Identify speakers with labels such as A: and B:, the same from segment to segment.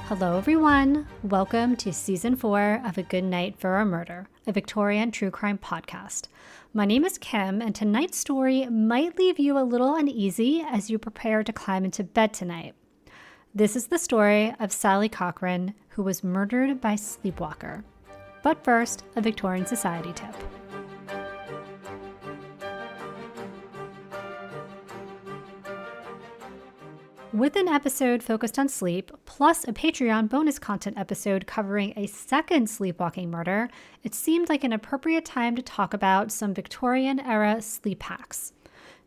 A: Hello everyone, welcome to Season 4 of A Good Night for a Murder, a Victorian true crime podcast. My name is Kim, and tonight's story might leave you a little uneasy as you prepare to climb into bed tonight. This is the story of Sally Cochran, who was murdered by Sleepwalker. But first, a Victorian society tip. With an episode focused on sleep, plus a Patreon bonus content episode covering a second sleepwalking murder, it seemed like an appropriate time to talk about some Victorian-era sleep hacks.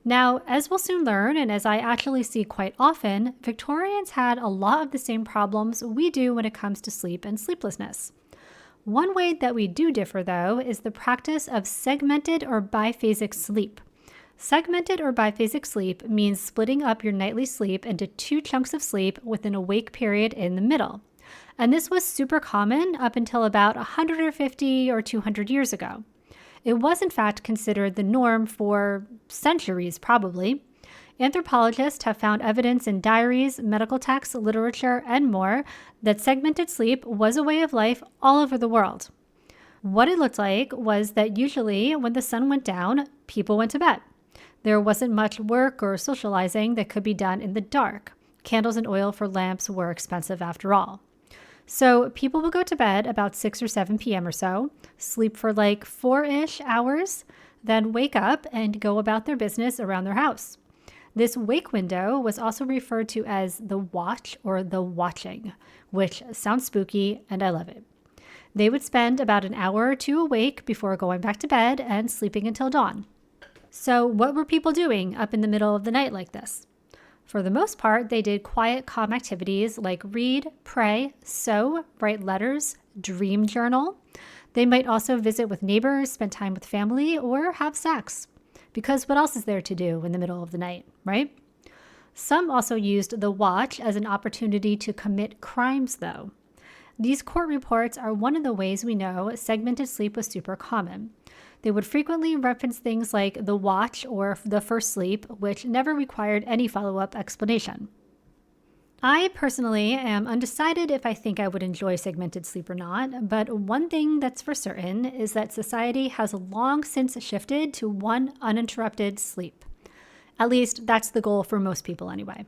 A: Now, as we'll soon learn, and as I actually see quite often, Victorians had a lot of the same problems we do when it comes to sleep and sleeplessness. One way that we do differ, though, is the practice of segmented or biphasic sleep. Segmented or biphasic sleep means splitting up your nightly sleep into two chunks of sleep with an awake period in the middle. And this was super common up until about 150 or 200 years ago. It was in fact considered the norm for centuries, probably. Anthropologists have found evidence in diaries, medical texts, literature, and more that segmented sleep was a way of life all over the world. What it looked like was that usually when the sun went down, people went to bed. There wasn't much work or socializing that could be done in the dark. Candles and oil for lamps were expensive after all. So people would go to bed about 6 or 7 p.m. or so, sleep for like 4-ish hours, then wake up and go about their business around their house. This wake window was also referred to as the watch or the watching, which sounds spooky and I love it. They would spend about an hour or two awake before going back to bed and sleeping until dawn. So what were people doing up in the middle of the night like this? For the most part, they did quiet, calm activities like read, pray, sew, write letters, dream journal. They might also visit with neighbors, spend time with family, or have sex. Because what else is there to do in the middle of the night, right? Some also used the watch as an opportunity to commit crimes, though. These court reports are one of the ways we know segmented sleep was super common. They would frequently reference things like the watch or the first sleep, which never required any follow-up explanation. I personally am undecided if I think I would enjoy segmented sleep or not, but one thing that's for certain is that society has long since shifted to one uninterrupted sleep. At least that's the goal for most people anyway.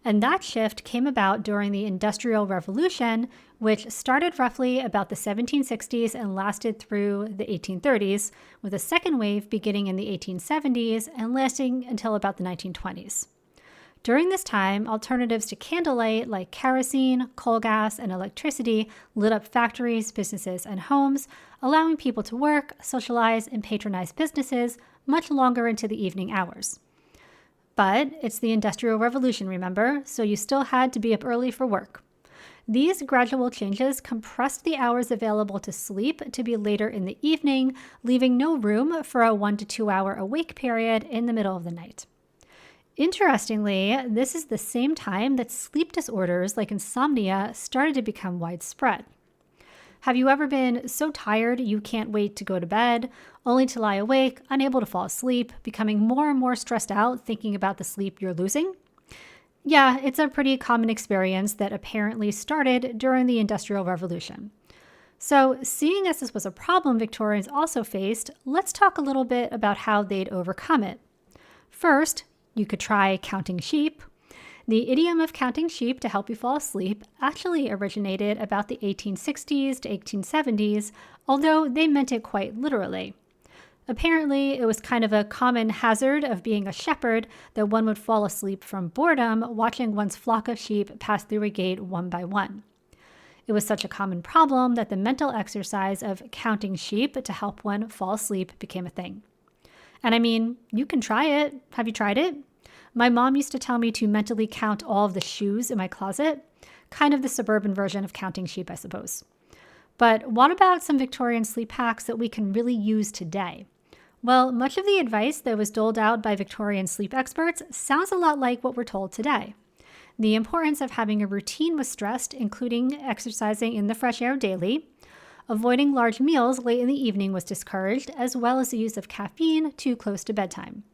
A: And that shift came about during the Industrial Revolution, which started roughly about the 1760s and lasted through the 1830s, with a second wave beginning in the 1870s and lasting until about the 1920s. During this time, alternatives to candlelight like kerosene, coal gas, and electricity lit up factories, businesses, and homes, allowing people to work, socialize, and patronize businesses much longer into the evening hours. But it's the Industrial Revolution, remember, so you still had to be up early for work. These gradual changes compressed the hours available to sleep to be later in the evening, leaving no room for a 1 to 2 hour awake period in the middle of the night. Interestingly, this is the same time that sleep disorders like insomnia started to become widespread. Have you ever been so tired you can't wait to go to bed, only to lie awake, unable to fall asleep, becoming more and more stressed out thinking about the sleep you're losing? Yeah, it's a pretty common experience that apparently started during the Industrial Revolution. So, seeing as this was a problem Victorians also faced, let's talk a little bit about how they'd overcome it. First, you could try counting sheep. The idiom of counting sheep to help you fall asleep actually originated about the 1860s to 1870s, although they meant it quite literally. Apparently, it was kind of a common hazard of being a shepherd that one would fall asleep from boredom watching one's flock of sheep pass through a gate one by one. It was such a common problem that the mental exercise of counting sheep to help one fall asleep became a thing. And I mean, you can try it. Have you tried it? My mom used to tell me to mentally count all of the shoes in my closet, kind of the suburban version of counting sheep, I suppose. But what about some Victorian sleep hacks that we can really use today? Well, much of the advice that was doled out by Victorian sleep experts sounds a lot like what we're told today. The importance of having a routine was stressed, including exercising in the fresh air daily. Avoiding large meals late in the evening was discouraged, as well as the use of caffeine too close to bedtime.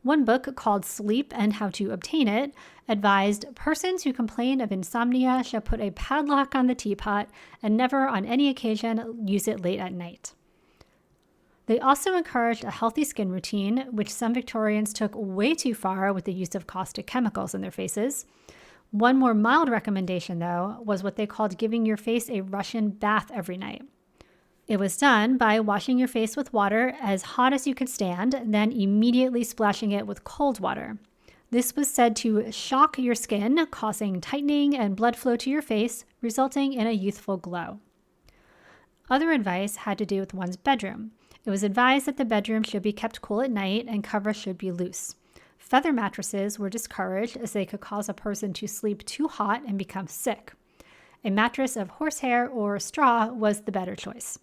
A: One book called Sleep and How to Obtain It advised persons who complain of insomnia should put a padlock on the teapot and never on any occasion use it late at night. They also encouraged a healthy skin routine, which some Victorians took way too far with the use of caustic chemicals in their faces. One more mild recommendation, though, was what they called giving your face a Russian bath every night. It was done by washing your face with water as hot as you could stand, then immediately splashing it with cold water. This was said to shock your skin, causing tightening and blood flow to your face, resulting in a youthful glow. Other advice had to do with one's bedroom. It was advised that the bedroom should be kept cool at night and covers should be loose. Feather mattresses were discouraged as they could cause a person to sleep too hot and become sick. A mattress of horsehair or straw was the better choice.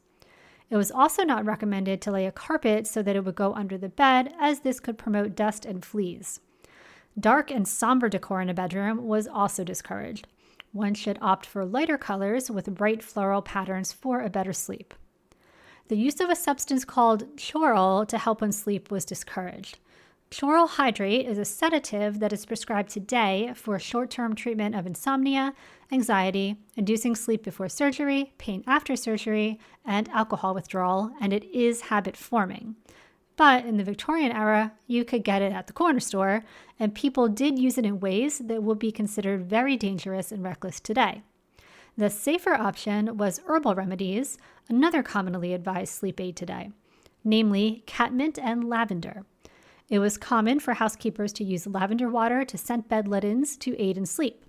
A: It was also not recommended to lay a carpet so that it would go under the bed, as this could promote dust and fleas. Dark and somber decor in a bedroom was also discouraged. One should opt for lighter colors with bright floral patterns for a better sleep. The use of a substance called chloral to help one sleep was discouraged. Chloral hydrate is a sedative that is prescribed today for short-term treatment of insomnia, anxiety, inducing sleep before surgery, pain after surgery, and alcohol withdrawal, and it is habit-forming. But in the Victorian era, you could get it at the corner store, and people did use it in ways that would be considered very dangerous and reckless today. The safer option was herbal remedies, another commonly advised sleep aid today, namely catmint and lavender. It was common for housekeepers to use lavender water to scent bed linens to aid in sleep.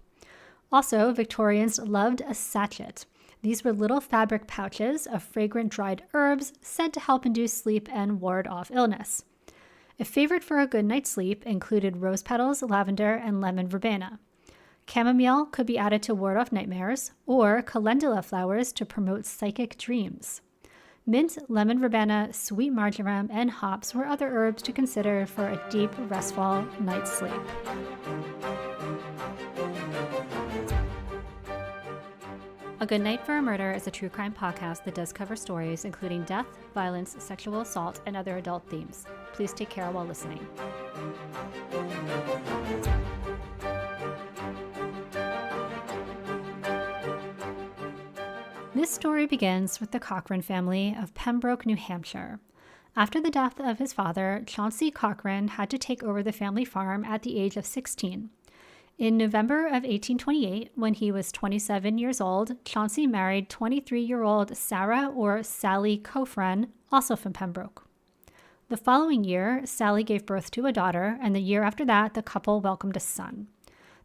A: Also, Victorians loved a sachet. These were little fabric pouches of fragrant dried herbs said to help induce sleep and ward off illness. A favorite for a good night's sleep included rose petals, lavender, and lemon verbena. Chamomile could be added to ward off nightmares, or calendula flowers to promote psychic dreams. Mint, lemon verbena, sweet marjoram, and hops were other herbs to consider for a deep, restful night's sleep. A Good Night for a Murder is a true crime podcast that does cover stories including death, violence, sexual assault, and other adult themes. Please take care while listening. This story begins with the Cochran family of Pembroke, New Hampshire. After the death of his father, Sally Cochran had to take over the family farm at the age of 16. In November of 1828, when he was 27 years old, Sally married 23-year-old Sarah or Sally Cochran, also from Pembroke. The following year, Sally gave birth to a daughter, and the year after that, the couple welcomed a son.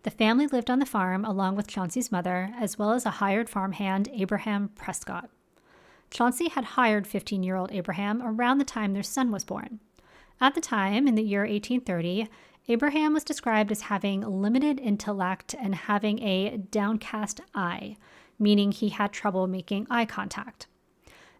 A: The family lived on the farm along with Chauncey's mother, as well as a hired farmhand, Abraham Prescott. Chauncey had hired 15-year-old Abraham around the time their son was born. At the time, in the year 1830, Abraham was described as having limited intellect and having a downcast eye, meaning he had trouble making eye contact.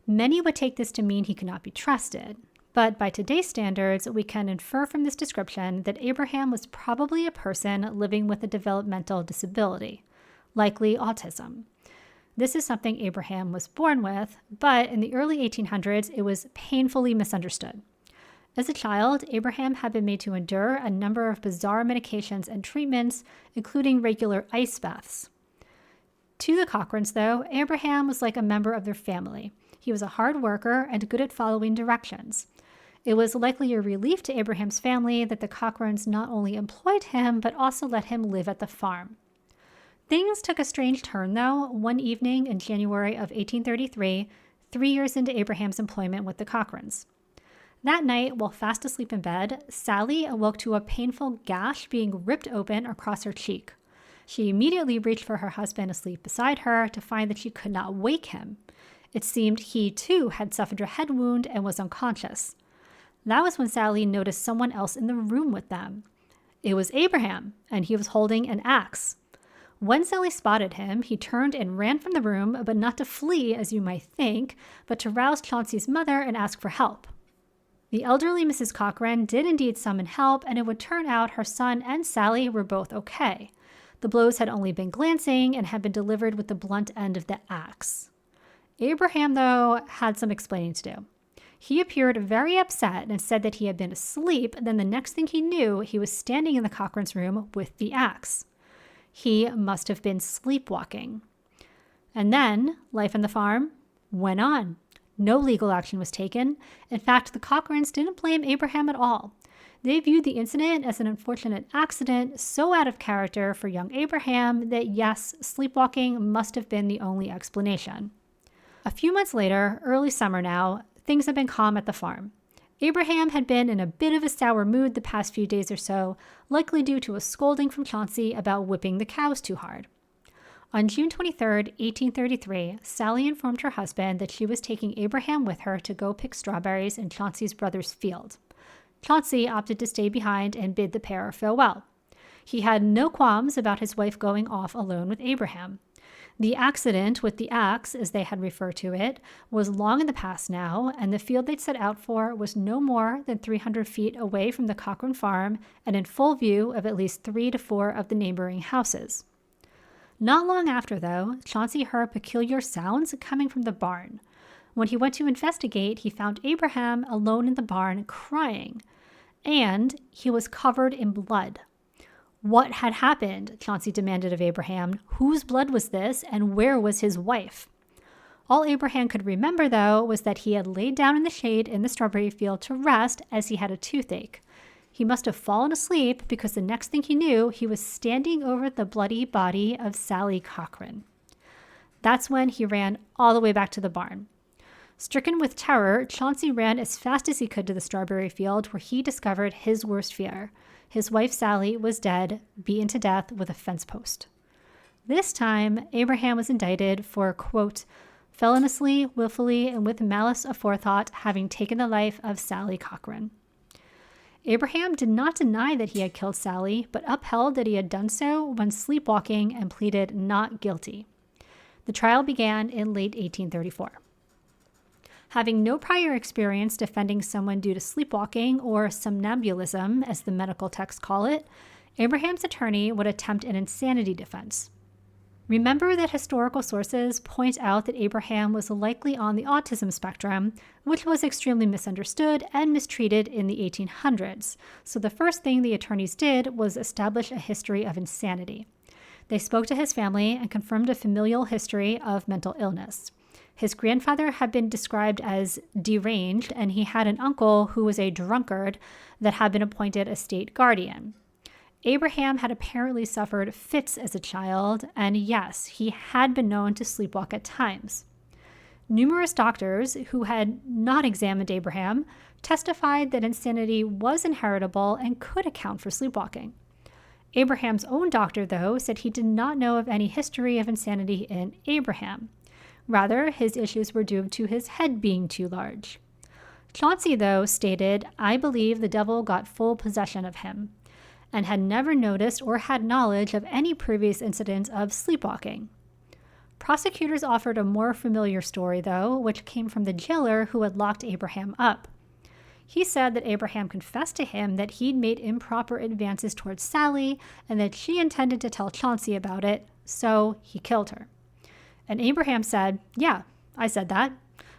A: Many would take this to mean he could not be trusted. But by today's standards, we can infer from this description that Abraham was probably a person living with a developmental disability, likely autism. This is something Abraham was born with, but in the early 1800s, it was painfully misunderstood. As a child, Abraham had been made to endure a number of bizarre medications and treatments, including regular ice baths. To the Cochrans, though, Abraham was like a member of their family. He was a hard worker and good at following directions. It was likely a relief to Abraham's family that the Cochrans not only employed him, but also let him live at the farm. Things took a strange turn, though, one evening in January of 1833, 3 years into Abraham's employment with the Cochrans. That night, while fast asleep in bed, Sally awoke to a painful gash being ripped open across her cheek. She immediately reached for her husband asleep beside her to find that she could not wake him. It seemed he, too, had suffered a head wound and was unconscious. That was when Sally noticed someone else in the room with them. It was Abraham, and he was holding an axe. When Sally spotted him, he turned and ran from the room, but not to flee, as you might think, but to rouse Chauncey's mother and ask for help. The elderly Mrs. Cochran did indeed summon help, and it would turn out her son and Sally were both okay. The blows had only been glancing and had been delivered with the blunt end of the axe. Abraham, though, had some explaining to do. He appeared very upset and said that he had been asleep. Then the next thing he knew, he was standing in the Cochran's room with the axe. He must have been sleepwalking. And then life on the farm went on. No legal action was taken. In fact, the Cochrans didn't blame Abraham at all. They viewed the incident as an unfortunate accident, so out of character for young Abraham that yes, sleepwalking must have been the only explanation. A few months later, early summer now, things had been calm at the farm. Abraham had been in a bit of a sour mood the past few days or so, likely due to a scolding from Chauncey about whipping the cows too hard. On June 23, 1833, Sally informed her husband that she was taking Abraham with her to go pick strawberries in Chauncey's brother's field. Chauncey opted to stay behind and bid the pair farewell. He had no qualms about his wife going off alone with Abraham. The accident with the axe, as they had referred to it, was long in the past now, and the field they'd set out for was no more than 300 feet away from the Cochran farm and in full view of at least 3 to 4 of the neighboring houses. Not long after, though, Chauncey heard peculiar sounds coming from the barn. When he went to investigate, he found Abraham alone in the barn crying, and he was covered in blood. What had happened? Chauncey demanded of Abraham. Whose blood was this, and where was his wife? All Abraham could remember, though, was that he had laid down in the shade in the strawberry field to rest as he had a toothache. He must have fallen asleep because the next thing he knew, he was standing over the bloody body of Sally Cochran. That's when he ran all the way back to the barn. Stricken with terror, Chauncey ran as fast as he could to the strawberry field where he discovered his worst fear. His wife Sally was dead, beaten to death with a fence post. This time, Abraham was indicted for, quote, feloniously, willfully, and with malice aforethought, having taken the life of Sally Cochran. Abraham did not deny that he had killed Sally, but upheld that he had done so when sleepwalking and pleaded not guilty. The trial began in late 1834. Having no prior experience defending someone due to sleepwalking or somnambulism, as the medical texts call it, Abraham's attorney would attempt an insanity defense. Remember that historical sources point out that Abraham was likely on the autism spectrum, which was extremely misunderstood and mistreated in the 1800s. So the first thing the attorneys did was establish a history of insanity. They spoke to his family and confirmed a familial history of mental illness. His grandfather had been described as deranged, and he had an uncle who was a drunkard that had been appointed a state guardian. Abraham had apparently suffered fits as a child, and yes, he had been known to sleepwalk at times. Numerous doctors who had not examined Abraham testified that insanity was inheritable and could account for sleepwalking. Abraham's own doctor, though, said he did not know of any history of insanity in Abraham. Rather, his issues were due to his head being too large. Chauncey, though, stated, "I believe the devil got full possession of him," and had never noticed or had knowledge of any previous incidents of sleepwalking. Prosecutors offered a more familiar story, though, which came from the jailer who had locked Abraham up. He said that Abraham confessed to him that he'd made improper advances towards Sally and that she intended to tell Chauncey about it, so he killed her. And Abraham said, "Yeah, I said that,"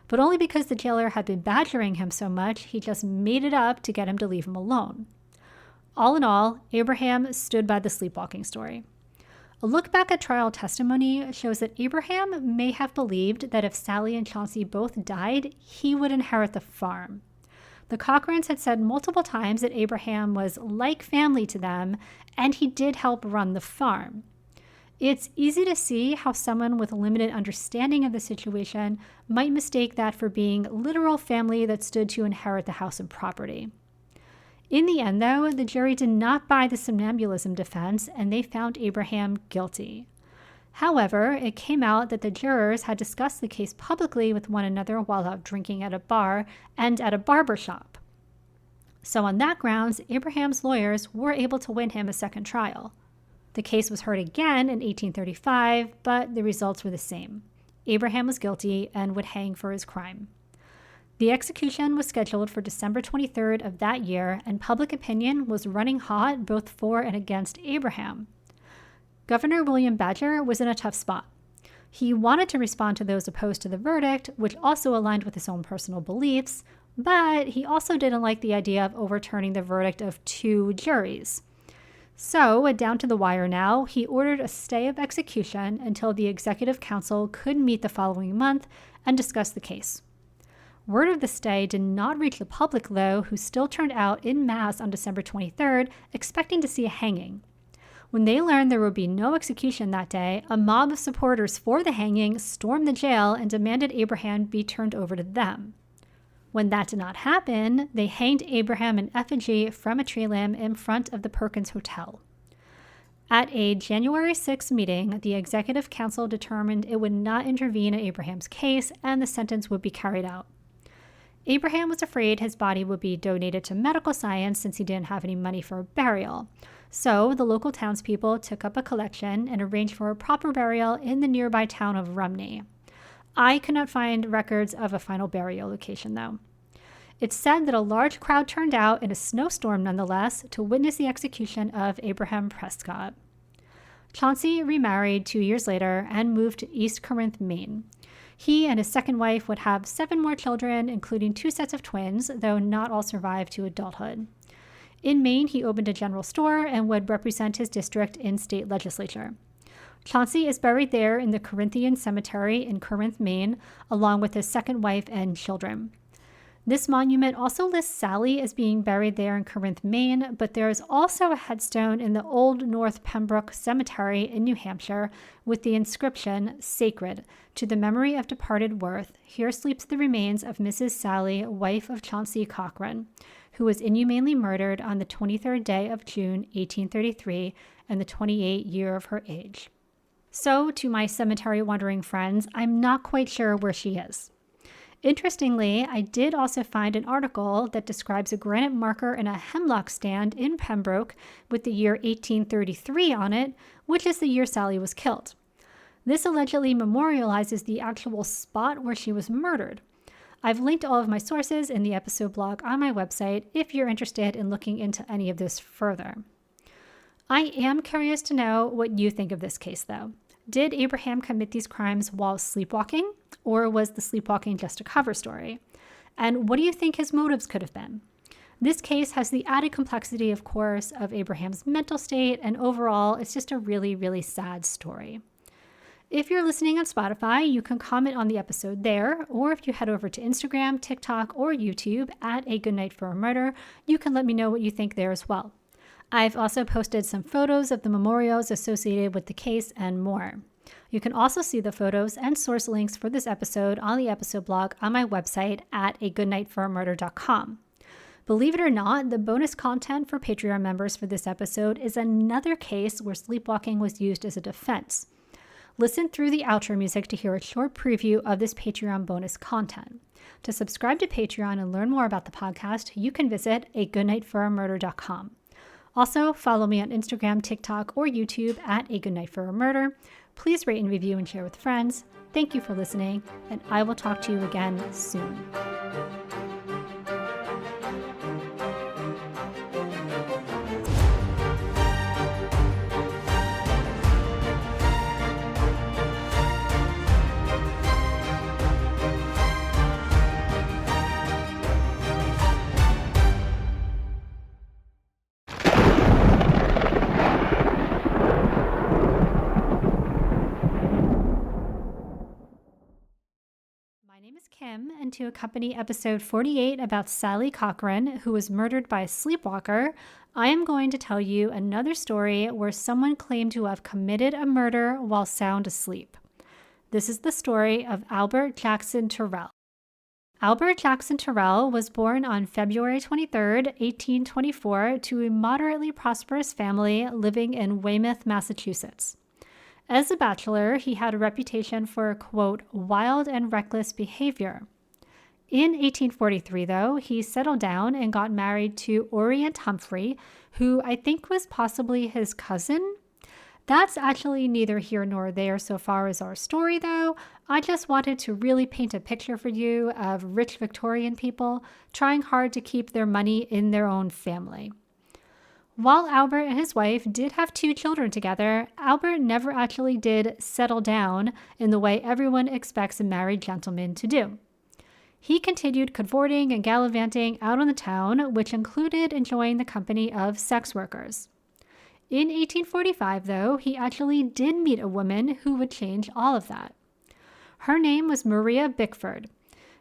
A: but only because the jailer had been badgering him so much, he just made it up to get him to leave him alone. All in all, Abraham stood by the sleepwalking story. A look back at trial testimony shows that Abraham may have believed that if Sally and Chauncey both died, he would inherit the farm. The Cochrans had said multiple times that Abraham was like family to them, and he did help run the farm. It's easy to see how someone with a limited understanding of the situation might mistake that for being literal family that stood to inherit the house and property. In the end, though, the jury did not buy the somnambulism defense, and they found Abraham guilty. However, it came out that the jurors had discussed the case publicly with one another while out drinking at a bar and at a barber shop. So on that grounds, Abraham's lawyers were able to win him a second trial. The case was heard again in 1835, but the results were the same. Abraham was guilty and would hang for his crime. The execution was scheduled for December 23rd of that year, and public opinion was running hot both for and against Abraham. Governor William Badger was in a tough spot. He wanted to respond to those opposed to the verdict, which also aligned with his own personal beliefs, but he also didn't like the idea of overturning the verdict of 2 juries. So, down to the wire now, he ordered a stay of execution until the Executive Council could meet the following month and discuss the case. Word of the stay did not reach the public, though, who still turned out en masse on December 23rd, expecting to see a hanging. When they learned there would be no execution that day, a mob of supporters for the hanging stormed the jail and demanded Abraham be turned over to them. When that did not happen, they hanged Abraham in effigy from a tree limb in front of the Perkins Hotel. At a January 6 meeting, the Executive Council determined it would not intervene in Abraham's case and the sentence would be carried out. Abraham was afraid his body would be donated to medical science since he didn't have any money for a burial. So the local townspeople took up a collection and arranged for a proper burial in the nearby town of Rumney. I could not find records of a final burial location, though. It's said that a large crowd turned out in a snowstorm nonetheless to witness the execution of Abraham Prescott. Chauncey remarried 2 years later and moved to East Corinth, Maine. He and his second wife would have 7 more children, including 2 sets of twins, though not all survived to adulthood. In Maine, he opened a general store and would represent his district in state legislature. Chauncey is buried there in the Corinthian Cemetery in Corinth, Maine, along with his second wife and children. This monument also lists Sally as being buried there in Corinth, Maine, but there is also a headstone in the Old North Pembroke Cemetery in New Hampshire with the inscription, "Sacred, to the memory of departed worth, here sleeps the remains of Mrs. Sally, wife of Sally Cochran, who was inhumanely murdered on the 23rd day of June, 1833, and the 28th year of her age." So, to my cemetery wandering friends, I'm not quite sure where she is. Interestingly, I did also find an article that describes a granite marker in a hemlock stand in Pembroke with the year 1833 on it, which is the year Sally was killed. This allegedly memorializes the actual spot where she was murdered. I've linked all of my sources in the episode blog on my website if you're interested in looking into any of this further. I am curious to know what you think of this case, though. Did Abraham commit these crimes while sleepwalking, or was the sleepwalking just a cover story? And what do you think his motives could have been? This case has the added complexity, of course, of Abraham's mental state, and overall, it's just a really, really sad story. If you're listening on Spotify, you can comment on the episode there, or if you head over to Instagram, TikTok, or YouTube at A Good Night for a Murder, you can let me know what you think there as well. I've also posted some photos of the memorials associated with the case and more. You can also see the photos and source links for this episode on the episode blog on my website at agoodnightforamurder.com. Believe it or not, the bonus content for Patreon members for this episode is another case where sleepwalking was used as a defense. Listen through the outro music to hear a short preview of this Patreon bonus content. To subscribe to Patreon and learn more about the podcast, you can visit agoodnightforamurder.com. Also, follow me on Instagram, TikTok, or YouTube at A Good Night for a Murder. Please rate and review and share with friends. Thank you for listening, and I will talk to you again soon. My name is Kim, and to accompany episode 48 about Sally Cochran, who was murdered by a sleepwalker, I am going to tell you another story where someone claimed to have committed a murder while sound asleep. This is the story of Albert Jackson Terrell. Albert Jackson Terrell was born on February 23, 1824, to a moderately prosperous family living in Weymouth, Massachusetts. As a bachelor, he had a reputation for, quote, wild and reckless behavior. In 1843, though, he settled down and got married to Orient Humphrey, who I think was possibly his cousin. That's actually neither here nor there so far as our story, though. I just wanted to really paint a picture for you of rich Victorian people trying hard to keep their money in their own family. While Albert and his wife did have 2 children together, Albert never actually did settle down in the way everyone expects a married gentleman to do. He continued cavorting and gallivanting out on the town, which included enjoying the company of sex workers. In 1845, though, he actually did meet a woman who would change all of that. Her name was Maria Bickford.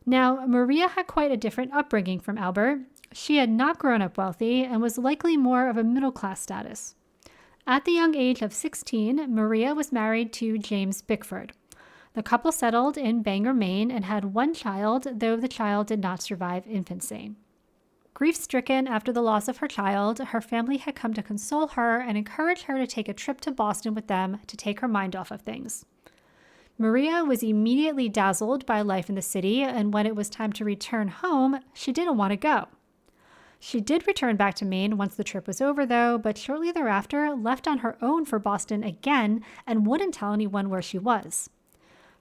A: Now, Maria had quite a different upbringing from Albert. She had not grown up wealthy and was likely more of a middle-class status. At the young age of 16, Maria was married to James Bickford. The couple settled in Bangor, Maine, and had one child, though the child did not survive infancy. Grief-stricken after the loss of her child, her family had come to console her and encourage her to take a trip to Boston with them to take her mind off of things. Maria was immediately dazzled by life in the city, and when it was time to return home, she didn't want to go. She did return back to Maine once the trip was over, though, but shortly thereafter left on her own for Boston again and wouldn't tell anyone where she was.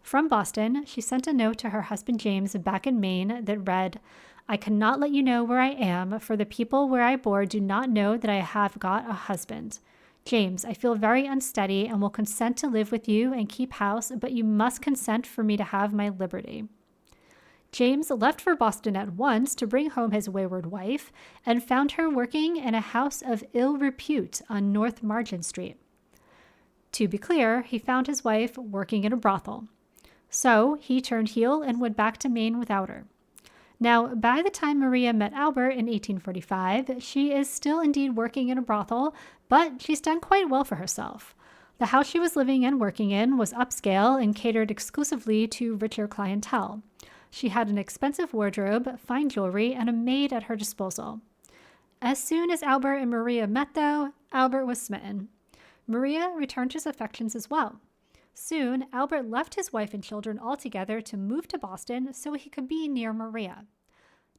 A: From Boston, she sent a note to her husband James back in Maine that read, "I cannot let you know where I am, for the people where I board do not know that I have got a husband. James, I feel very unsteady and will consent to live with you and keep house, but you must consent for me to have my liberty." James left for Boston at once to bring home his wayward wife and found her working in a house of ill repute on North Margin Street. To be clear, he found his wife working in a brothel. So he turned heel and went back to Maine without her. Now, by the time Maria met Albert in 1845, she is still indeed working in a brothel, but she's done quite well for herself. The house she was living and working in was upscale and catered exclusively to richer clientele. She had an expensive wardrobe, fine jewelry, and a maid at her disposal. As soon as Albert and Maria met, though, Albert was smitten. Maria returned his affections as well. Soon, Albert left his wife and children altogether to move to Boston so he could be near Maria.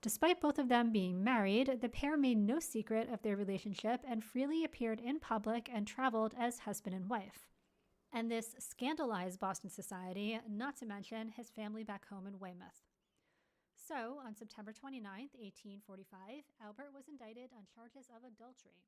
A: Despite both of them being married, the pair made no secret of their relationship and freely appeared in public and traveled as husband and wife. And this scandalized Boston society, not to mention his family back home in Weymouth. So, on September 29, 1845, Albert was indicted on charges of adultery.